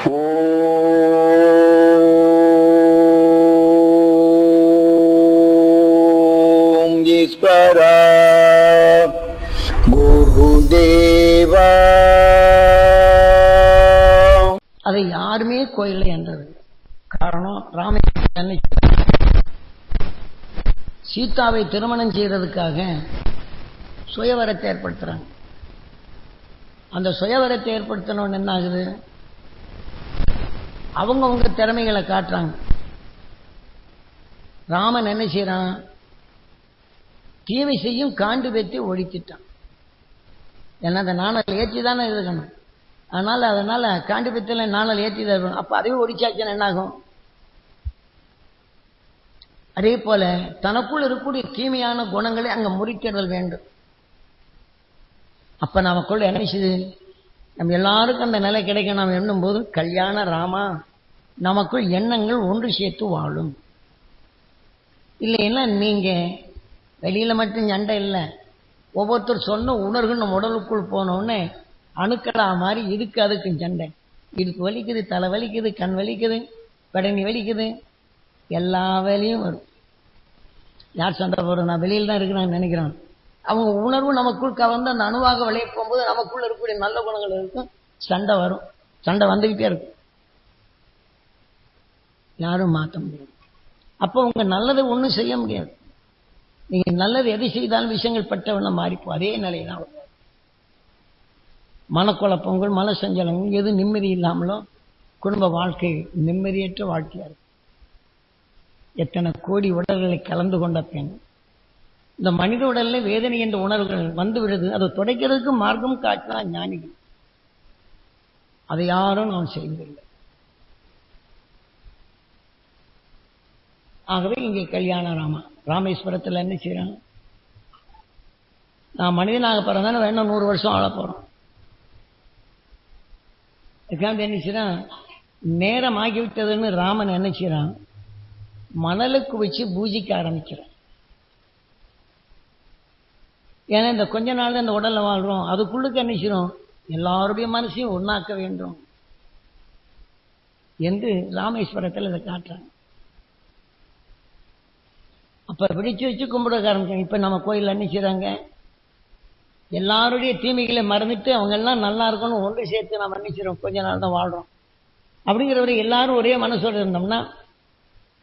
ஓம் ஈஸ்வரா குருதேவா. அதை யாருமே கோயிலை என்றது காரணம் ராம சீதாவை திருமணம் செய்யறதுக்காக சுயவரத்தை ஏற்படுத்துறாங்க. அந்த சுயவரத்தை ஏற்படுத்தணும்னு என்ன ஆகுது, அவங்கவுங்க திறமைகளை காட்டுறாங்க. ராமன் என்ன செய்யறான், தீமை செய்யும் காண்டு வைத்து ஒழித்திட்டான். ஏன்னா அந்த நாணல் ஏற்றி தானே இருக்கணும். அதனால காண்டு வைத்தல நாணல் ஏற்றி தான் இருக்கணும். அப்ப அதையும் ஒழிச்சாச்சுன்னா என்ன ஆகும்? அதே போல தனக்குள் இருக்கக்கூடிய தீமையான குணங்களை அங்க முறிக்கிறது வேண்டும். அப்ப நமக்குள்ள என்ன செய்யுது, நம்ம எல்லாருக்கும் அந்த நிலை கிடைக்க நாம் எண்ணும் போது கல்யாண ராமா நமக்குள் எண்ணங்கள் ஒன்று சேர்த்து வாழும். இல்லைன்னா நீங்க வெளியில மட்டும் சண்டை இல்லை, ஒவ்வொருத்தர் சொன்ன உணர்வு நம்ம உடலுக்குள் போனோன்னு அணுக்களா மாதிரி இதுக்கு அதுக்கும் சண்டை. இதுக்கு வலிக்குது, தலை வலிக்குது, கண் வலிக்குது, படனி வலிக்குது, எல்லா வேலையும் வரும். யார் சண்டை போடுறோம், நான் வெளியில் தான் இருக்கிறான்னு நினைக்கிறான். அவங்க உணர்வு நமக்குள் கவர்ந்து அந்த அணுவாக விளைய போகும்போது நமக்குள்ள இருக்கக்கூடிய நல்ல குணங்கள் இருக்கும், சண்டை வரும். சண்டை வந்துகிட்டே இருக்கும், யாரும் மாற்ற முடியாது. அப்போ உங்க நல்லதை ஒன்றும் செய்ய முடியாது. நீங்க நல்லது எதை செய்தாலும் விஷயங்கள் பட்டவன மாறிப்போம். அதே நிலைதான் மனக்குழப்பங்கள், மன சஞ்சலங்கள், எது நிம்மதி இல்லாமலோ குடும்ப வாழ்க்கை நிம்மதியற்ற வாழ்க்கையா இருக்கு. எத்தனை கோடி உடல்களை கலந்து கொண்ட பெண் இந்த மனித உடல்ல வேதனை என்ற உணர்வுகள் வந்து விடுது. அதை துடைக்கிறதுக்கு மார்க்கம் காட்டினா ஞானிகள். அதை யாரும் நாம் செய்வதில்லை. ஆகவே இங்கே கல்யாண ராமேஸ்வரத்தில் என்ன செய்யறாங்க, நான் மனிதனாக பிறந்தானே வேணும் 100 வருஷம் ஆள போறோம். என்ன செய்யறான், நேரம் ஆகிவிட்டதுன்னு ராமன் என்ன செய்யறான், மணலுக்கு வச்சு பூஜிக்க ஆரம்பிக்கிறான். ஏன்னா இந்த கொஞ்ச நாள் தான் இந்த உடல்ல வாழ்றோம், அதுக்குள்ளுக்கு என்ன செய்யறோம், எல்லாருடைய மனசையும் ஒன்னாக்க வேண்டும் என்று ராமேஸ்வரத்தில் இதை காட்டுறாங்க. அப்ப பிடிச்சு வச்சு கும்பிட ஆரம்பிச்சாங்க. இப்ப நம்ம கோயில் என்ன செய்யறாங்க, எல்லாருடைய தீமைகளை மறந்துட்டு அவங்க எல்லாம் நல்லா இருக்கணும் ஒன்று சேர்த்து நம்ம என்ன செய்யறோம், கொஞ்ச நாள் தான் வாழ்றோம் அப்படிங்கிறவரை எல்லாரும் ஒரே மனசோடு இருந்தோம்னா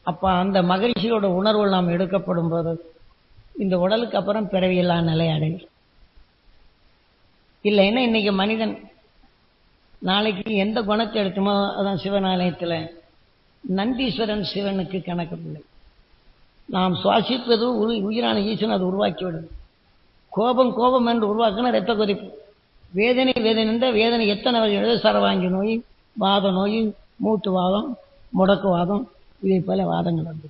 அப்ப அந்த மகிழ்ச்சியோட உணர்வு நாம் எடுக்கப்படும் போது இந்த உடலுக்கு அப்புறம் பிறவியெல்லாம் நிலை அடையும். இல்லைன்னா இன்னைக்கு மனிதன் நாளைக்கு எந்த குணத்தை எடுத்துமோ அதான் சிவனாலயத்தில் நந்தீஸ்வரன் சிவனுக்கு கணக்கு பிள்ளை. நாம் சுவாசிப்பது உயிரான ஈசன் அது உருவாக்கிவிடும். கோபம் என்று உருவாக்கின ரத்த கொதிப்பு, வேதனை வேதனை எத்தனை வகை, சரவாங்கி நோய், வாத நோய், மூட்டு வாதம், முடக்கு வாதம், இதை போல வாதங்கள் வந்து